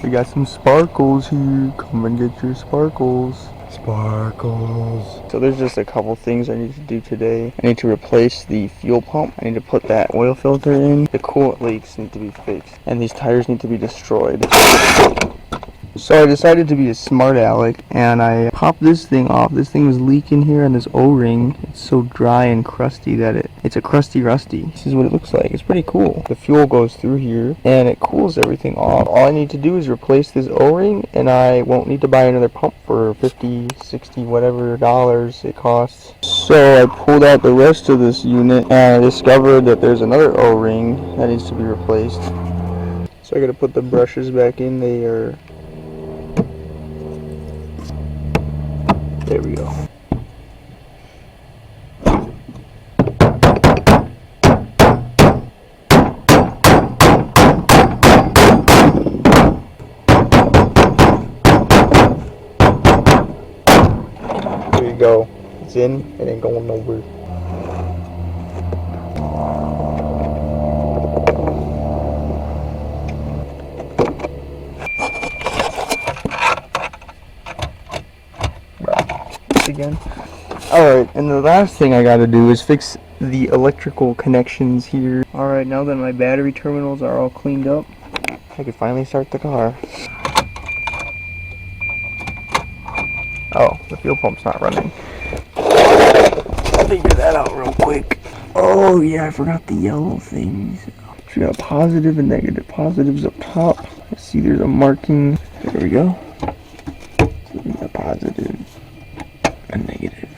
We got some sparkles here. Come and get your sparkles. Sparkles. So there's just a couple things I need to do today. I need to replace the fuel pump. I need to put that oil filter in. The coolant leaks need to be fixed. And these tires need to be destroyed. So I decided to be a smart aleck and I popped this thing off. This thing was leaking here on this O-ring. It's so dry and crusty that it's a crusty rusty. This is what it looks like. It's pretty cool. The fuel goes through here and it cools everything off. All I need to do is replace this O-ring and I won't need to buy another pump for 50, 60, whatever dollars it costs. So I pulled out the rest of this unit and I discovered that there's another O-ring that needs to be replaced. So I gotta put the brushes back in. They are... There we go. There you go. It's in. It ain't going nowhere. Again. Alright, and the last thing I gotta do is fix the electrical connections here. Alright, now that my battery terminals are all cleaned up, I can finally start the car. Oh, the fuel pump's not running. I'll figure that out real quick. Oh yeah, I forgot the yellow things. So we got a positive and negative. Positives up top. Let's see, there's a marking. There we go. So we got positive and negative.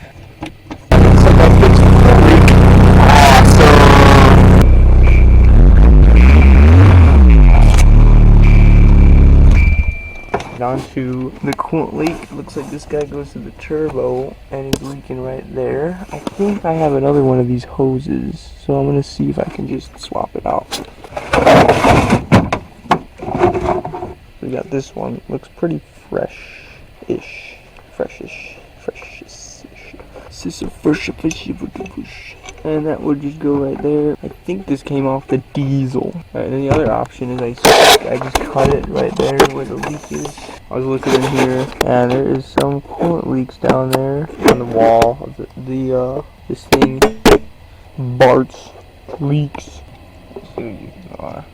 On to the coolant leak. Looks like this guy goes to the turbo and he's leaking right there. I think I have another one of these hoses, so I'm gonna see if I can just swap it out. We got this one. Looks pretty fresh-ish. Freshish. And that would just go right there. I think this came off the diesel. Alright, then the other option is I just cut it right there where the leak is. I was looking in here and there is some coolant leaks down there on the wall of this thing. Bart's leaks. Let's see what you are.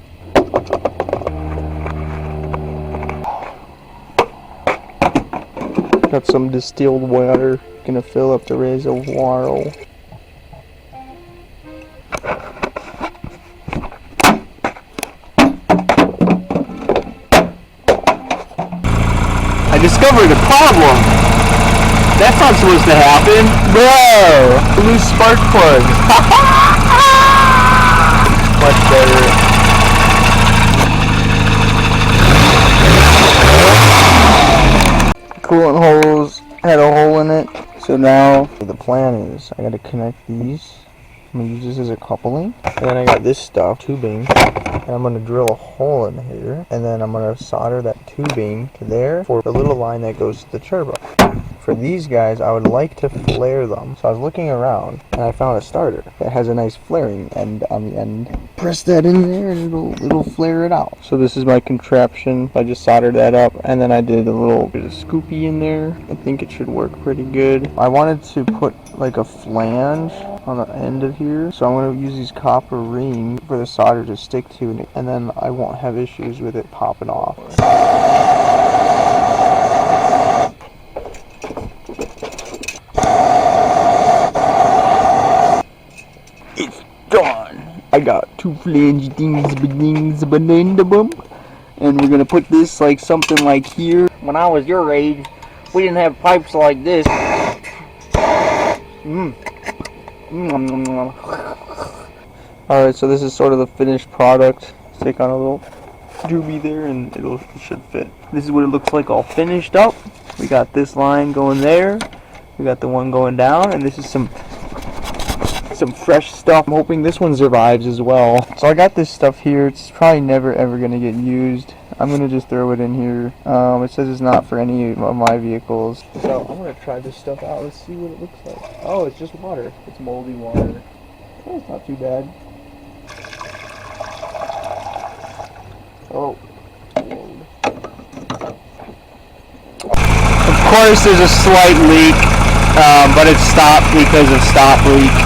Got some distilled water. Gonna fill up the reservoir. I discovered a problem. That's not supposed to happen. Bro, loose spark plug. Much better. Coolant hose had a hole in it. So now the plan is I gotta connect these. I'm gonna use this as a coupling. And then I got this stuff, tubing. And I'm gonna drill a hole in here. And then I'm gonna solder that tubing to there for the little line that goes to the turbo. For these guys, I would like to flare them. So I was looking around and I found a starter that has a nice flaring end on the end. Press that in there and it'll flare it out. So this is my contraption. I just soldered that up and then I did there's a scoopy in there. I think it should work pretty good. I wanted to put like a flange on the end of here. So I'm going to use these copper rings for the solder to stick to, and then I won't have issues with it popping off. It's done. I got two flange things, and we're gonna put this like something like here. When I was your age, we didn't have pipes like this. Alright, so this is sort of the finished product. Stick on a little doobie there and it should fit. This is what it looks like all finished up. We got this line going there. We got the one going down, and this is some fresh stuff. I'm hoping this one survives as well. So I got this stuff here. It's probably never ever gonna get used. I'm gonna just throw it in here. It says it's not for any of my vehicles. So I'm gonna try this stuff out. Let's see what it looks like. Oh, it's just water. It's moldy water. Oh, it's not too bad. Oh, Lord. course, there's a slight leak, but it's stopped because of stop leak.